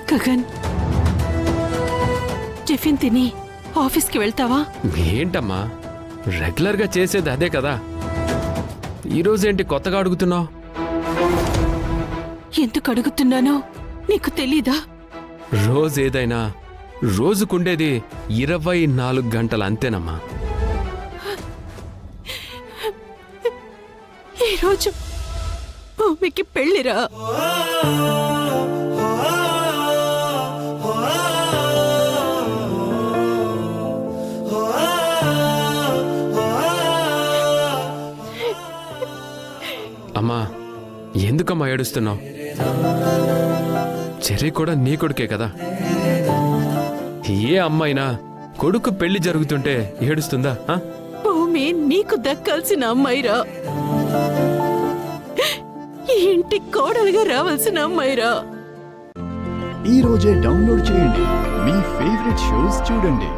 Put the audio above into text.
Gagan, tiffin తిని ఆఫీస్కి వెళ్తావా? ఏంటమ్మా, రెగ్యులర్గా చేసేది అదే కదా. ఈరోజేంటి కొత్తగా అడుగుతున్నావు? ఎందుకు అడుగుతున్నానో నీకు తెలీదా? రోజేదైనా రోజుకుండేది 24 గంటలు అంతేనమ్మా. ఈరోజు భూమికి పెళ్లిరా. అమ్మా, ఎందుకమ్మా ఏడుస్తున్నావు? చెర్రీ కూడా నీ కొడుకే కదా. ఏ అమ్మాయినా కొడుకు పెళ్లి జరుగుతుంటే ఏడుస్తుందా? భూమి నీకు దక్కాల్సిన అమ్మాయిరా. ఈ ఇంటి కోడలుగా రావాల్సిన అమ్మాయిరా. ఈ రోజే డౌన్లోడ్ చేయండి, మీ ఫేవరెట్ షోస్ చూడండి.